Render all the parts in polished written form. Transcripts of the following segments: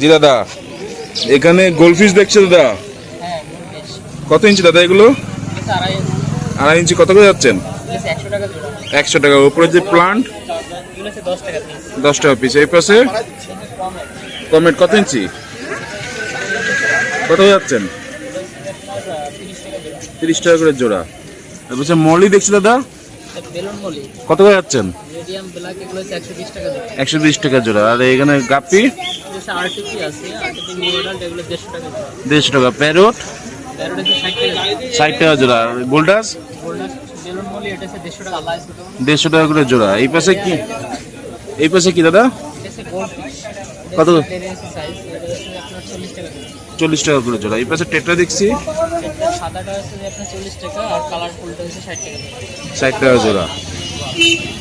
জি দাদা, এখানে গোলফিশ দেখছে দাদা, কত ইঞ্চি দাদা এগুলো? 2.5 ইঞ্চি। কত করে যাচ্ছেন? 100 টাকা। উপরে যে প্লান্ট 10 টাকা পিস। এই পাশে কমেট কত ইঞ্চি, কত যাচ্ছেন? 30 টাকা করে জোড়া। তারপর মলি দেখছি দাদা, কত করে যাচ্ছেন? 120 টাকা জোড়া। আর এখানে গাপ্পি 150 টাকা। প্যারট 60 টাকা জোড়া। আর গোল্ডাস 150 টাকা করে জোড়া। এই পাশে কি, এই পাশে কি দাদা, কত? 40 টাকা করে জোড়া। এই পাশে টেট্রা দেখছি 60 টাকা জোড়া।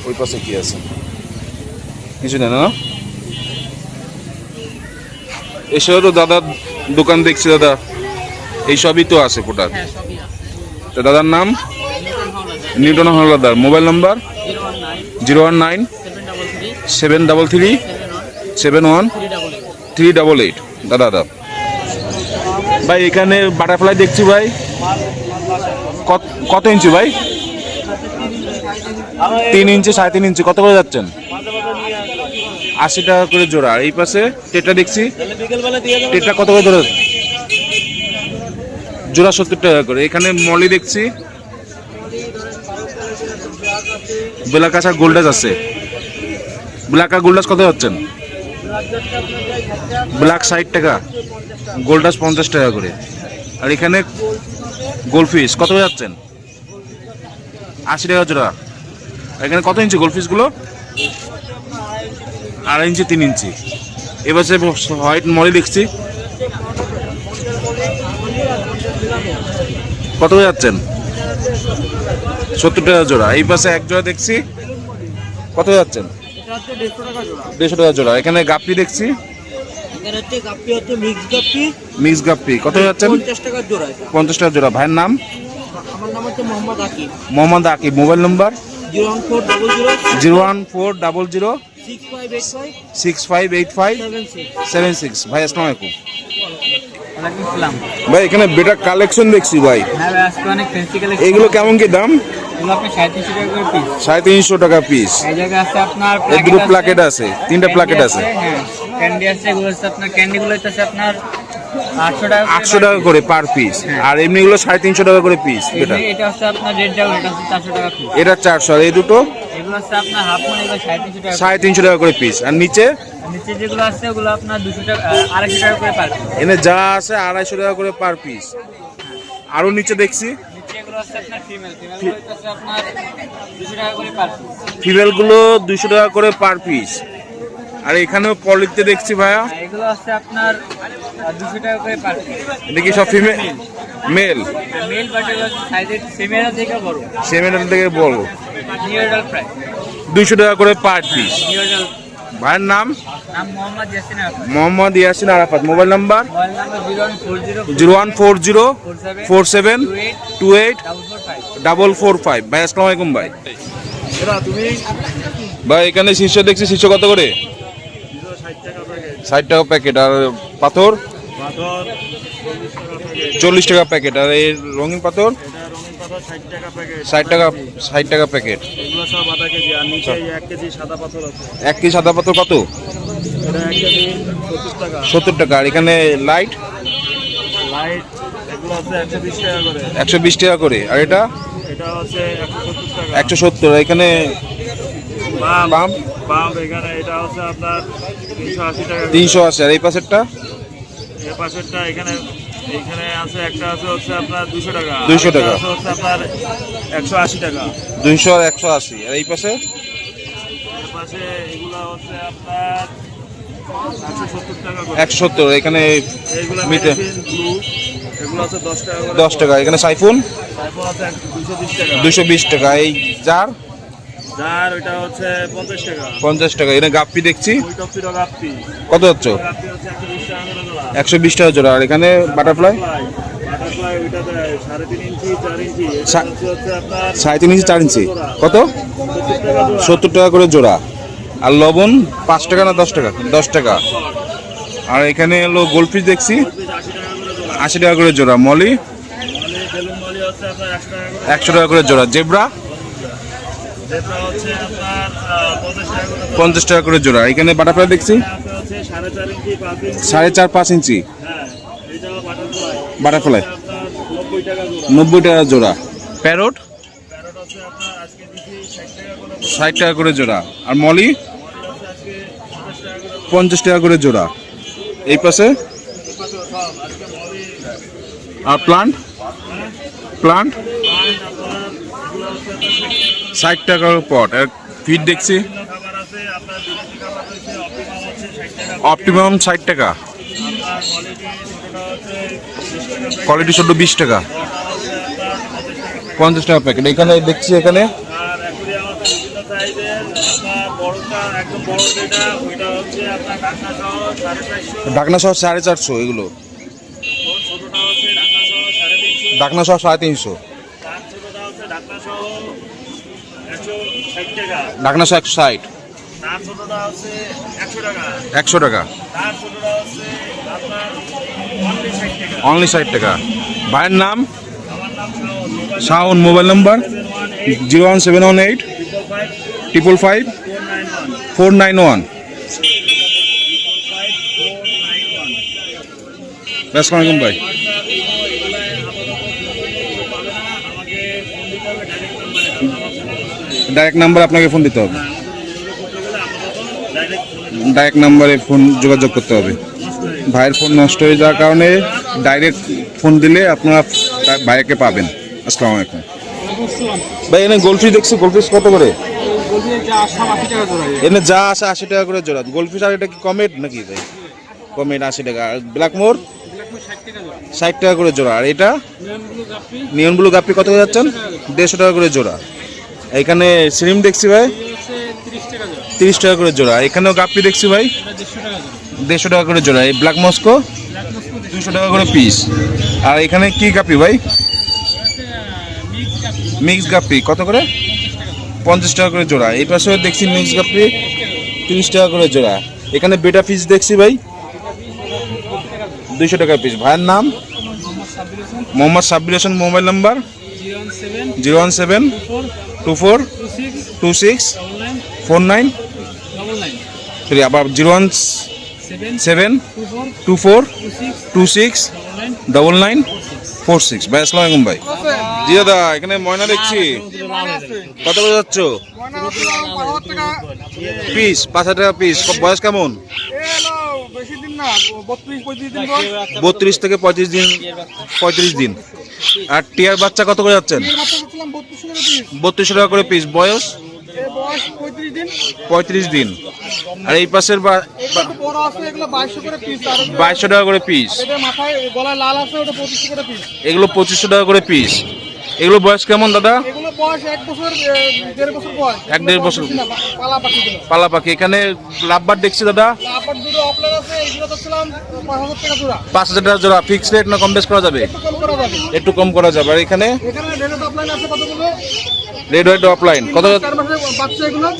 ওই পাশে কি আছে? কিছু না না। এসব তো দাদার দোকান দেখছি দাদা, এই সবই তো আছে প্রোডাক্ট। তো দাদার নাম নিউটন হাওলাদার। Mobile number 019 733 71388। দাদা দাদা ভাই, এখানে বাটারফ্লাই দেখছি ভাই, কত ইঞ্চি ভাই? 3 ইঞ্চি 3.5 ইঞ্চি। কত করে যাচ্ছেন? 80 টাকা করে জোড়া। এই পাশে টেট্রা দেখছি, টেট্রা কত করে জোড়া? জোড়া 70 টাকা করে। এখানে মলি দেখছি, ব্ল্যাক আর গোল্ডাস আছে। ব্ল্যাক আর গোল্ডাস কত যাচ্ছেন? ব্ল্যাক 60 টাকা, গোল্ডাস 50 টাকা করে। আর এখানে গোলফিশ কত করে যাচ্ছেন? 80 টাকা জোড়া। এখানে কত ইঞ্চি গোলফিশগুলো? 2.5 ইঞ্চি 3 ইঞ্চি। এবার সে হোয়াইট মলি দেখছি, কত করে যাচ্ছেন? 70 টাকা জোড়া। এই পাশে এক জোড়া দেখছি, কত যাচ্ছেন? 150 টাকা জোড়া। এখানে গাপ্পি দেখছি, মিক্স গাপ্পি কত যাচ্ছেন? 50 টাকা জোড়া। ভাইয়ের নাম? মোহাম্মদ আকিব। Mobile number 01400 658576। ভাই আসসালামু আলাইকুম। ভাই এখানে বেটা কালেকশন দেখছি ভাই, এগুলো কেমন কি দাম? 350 টাকা পিস। এই দুটো প্লাকেট আছে, 3টা প্লাকেট আছে। ক্যান্ডি আছে, এগুলো হচ্ছে আপনার ক্যান্ডিগুলো হচ্ছে আপনার 800 টাকা করে পার পিস। আর এমনিগুলো 350 টাকা করে পিস। এটা হচ্ছে আপনার রেড ড্রাগন, এটা হচ্ছে 400 টাকা পিস। এটা 400। আর এই দুটো এগুলো হচ্ছে আপনার হাফ মন, এগুলো 350 টাকা, 350 টাকা করে পিস। আর নিচে নিচে যেগুলো আছে ওগুলো আপনার 200 টাকা 250 টাকা করে পার পিস। এনে যা আছে 250 টাকা করে পার পিস। আরো নিচে দেখছি নিচে এগুলো হচ্ছে আপনার ফিমেল হচ্ছে আপনার 200 টাকা করে পার পিস। ফিমেল গুলো 200 টাকা করে পার পিস। আর এখানেও পলিতে দেখছি ভাইয়া, এগুলো হচ্ছে আপনার 200 টাকা করে পার পিস। এটা কি সব ফিমেল? মেল বাট এগুলো সাইজের সেমের থেকে বড়, সেমের থেকে বড়। নিউরাল প্রাইস 200 টাকা করে পার পিস। নিউরাল। ভাইয়ের নাম? মোহাম্মদ ইয়াসিন আরাফাত। Mobile number 01404 01407284445। ভাই আসসালামু আলাইকুম। ভাই ভাই এখানে শীর্ষ দেখছি, শীর্ষ কত করে? 60 টাকা প্যাকেট। আর পাথর 40 টাকা প্যাকেট। আর এই রঙিন পাথর 60 টাকা প্যাকেট। 1 কেজি সাদা পাথর কত? 70 টাকা। আর এখানে লাইট 120 টাকা করে। আর এটা 170। এখানে বাম 380। আর এই পাশেরটা এখানে আছে একটা আছে হচ্ছে আপনার 200 টাকা। 200 টাকা হচ্ছে আপনার 180 টাকা। 200 আর 180। আর এই পাশে এগুলো হচ্ছে আপনার 170 টাকা করে। 170। এখানে এইগুলো মিটে এগুলো হচ্ছে 10 টাকা করে। 10 টাকা। এখানে সাইফোন আছে 220 টাকা। 220 টাকা। এই জার ওইটা হচ্ছে 50 টাকা। 50 টাকা। এখানে গাপ্পি দেখছি, ওই টপসিটা গাপ্পি কত হচ্ছে? গাপ্পি হচ্ছে 120 টাকা করে জোড়া। 120 টাকা জোড়া। আর এখানে বাটারফ্লাই ওইটাতে 3.5 ইঞ্চি 4 ইঞ্চি হচ্ছে আপনার 3.5 ইঞ্চি 4 ইঞ্চি। কত? 70 টাকা করে জোড়া। আর লবণ 5 টাকা না 10 টাকা? 10 টাকা। আর এখানে হলো গোল্ডফিশ দেখছি গোল্ডফিশ 80 টাকা করে 80 টাকা করে জোড়া। জোড়া। মলি মলি বেলুন মলি হচ্ছে আপনার 100 টাকা করে। 100 টাকা করে জোড়া। জেব্রা যেটা হচ্ছে আপনার 50 50 টাকা করে জোড়া। টাকা করে জোড়া। এখানে বাটারফ্লাই দেখছি আছে হচ্ছে 4.5 ইঞ্চি 5 ইঞ্চি। 4.5 5 ইঞ্চি হ্যাঁ এটা বাটারফ্লাই। বাটারফ্লাই আপনার 90 টাকা জোড়া। 90 টাকা জোড়া। প্যারট প্যারট হচ্ছে আপনার আজকে দিচ্ছি 60 টাকা করে। 60 টাকা করে জোড়া। আর মলি মলি হচ্ছে আজকে 50 টাকা করে। 50 টাকা করে জোড়া। এই পাশে এই পাশে সব আজকে মলি। আর প্লান্ট প্লান্ট আর আপনার এগুলো হচ্ছে আপনার 60 টাকার পট। আর ফিড দেখছি বিভিন্ন খাবার আছে আপনার বিদেশি খাবার রয়েছে অপটিমাম হচ্ছে 60 অপটিমাম 60 টাকা। টাকা। আপনার কোয়ালিটি ছোটটা হচ্ছে 20 টাকা প্যাকেট। কোয়ালিটি ছোট 20 টাকা। বড়টা হচ্ছে আপনার 50 টাকা প্যাকেট। 50 টাকা প্যাকেট। এখানে দেখছি এখানে আর অ্যাকুরিয়াম আছে বিভিন্ন সাইজের। আপনার বড়টা একদম বড় যেটা ওইটা হচ্ছে আপনার ঢাকনা সহ 450। ঢাকনা সহ 450 এগুলো। ছোটটা হচ্ছে ঢাকনা সহ 350। ঢাকনা সহ 350। তার ছোটটা হচ্ছে ঢাকনা সহ 160 টাকা। ঢাকনা সহ 160। তার ছোটটা হচ্ছে 100 টাকা। 100 টাকা। তার ছোটটা হচ্ছে আপনার অনলি অনলি 60 টাকা। 60 টাকা। ভাইয়ের নাম আমার নাম শাওন। শাওন। Mobile number 718 01718 555 555 491 491। 491। আসসালামু আলাইকুম ভাই। হোয়াটসঅ্যাপ ইমো এগুলো আপাতত পাবে না। আমাকে ফোন দিতে হবে ডাইরেক্ট ডাইরেক্ট নাম্বার নাম্বারে। আপনাকে ফোন দিতে হবে। আমাদের যোগাযোগ করতে গেলে আপাতত ডাইরেক্ট ডাইরেক্ট নাম্বারে ফোন যোগাযোগ করতে হবে। নষ্ট হয়ে ভাইয়ের ফোন নষ্ট হয়ে যাওয়ার কারণে ডাইরেক্ট ফোন দিলে আপনারা ভাইয়াকে পাবেন। আসসালামু আলাইকুম ভাই। এনে গোল্ডফিশ দেখছি, গোল্ডফিশ কত করে? এনে যা আসে 80 টাকা করে জোড়া। গোল্ডফিশ। আর এটা কি কমেট নাকি ভাই? কমেট 80 টাকা। আর ব্ল্যাকমোর 60 টাকা করে জোড়া। আর এটা নিয়ন ব্লু গাপ্পি কত করে যাচ্ছেন? 150 টাকা করে জোড়া। এখানে শ্রিম দেখছি ভাই 30 টাকা করে জোড়া। এখানেও গাপ্পি দেখছি ভাই 150 টাকা করে জোড়া। এই ব্ল্যাক মস্কো 200 টাকা করে পিস। আর এখানে কি গাপ্পি ভাই? মিক্স গাপ্পি কত করে? 50 টাকা করে জোড়া। এই পাশে দেখছি মিক্স গাপ্পি 30 টাকা করে জোড়া। এখানে বেটা ফিস দেখছি ভাই 200 টাকা পিস। ভাইয়ের নাম Mohammad Sabbir Hossain. Mobile number 017 24 26 49 sorry আবার 017 24 26 99 46। ভাই আসসালামু আলাইকুম ভাই। জি দাদা, এখানে ময়না দেখছি কত করে যাচ্ছ পিস? 5,000 টাকা পিস। বয়স কেমন? 32 থেকে 35 দিন। আর টিয়ার বাচ্চা কত করে যাচ্ছেন? 3200 টাকা করে পিস। বয়স 35 দিন। আর এই পাশের 2200 টাকা করে পিস। এগুলো 2500 টাকা করে পিস। এগুলো বয়স কেমন দাদা? 1-1.5 বছর পালা পাখি। এখানে লাভবার দেখছি দাদা 5,000 টাকা জোড়া। ফিক্সড রেট না কম বেশ করা যাবে? একটু কম করা যাবে। আর এখানে রেড হোয়াইট অফলাইন কত?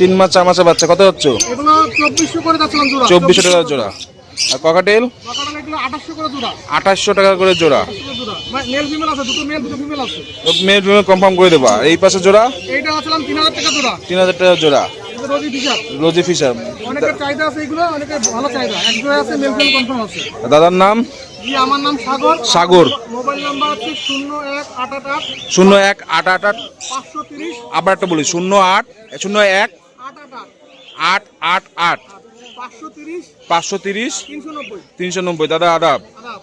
3 মাস 4 মাসের বাচ্চা কত যাচ্ছে? 2400 টাকা জোড়া। আর ককাটেল 2800 টাকা করে জোড়া। মেল ফিমেল কনফার্ম করে দেবা। এই পাশে জোড়া 3000 টাকা জোড়া। রোজি ফিশার। দাদার নাম? আমার নাম সাগর। সাগর। মোবাইল নাম্বার হচ্ছে 01888 01888 530 আবার একটা বলি 08 01 88 888 530 530 390। 390। দাদা আদাব। আদাব।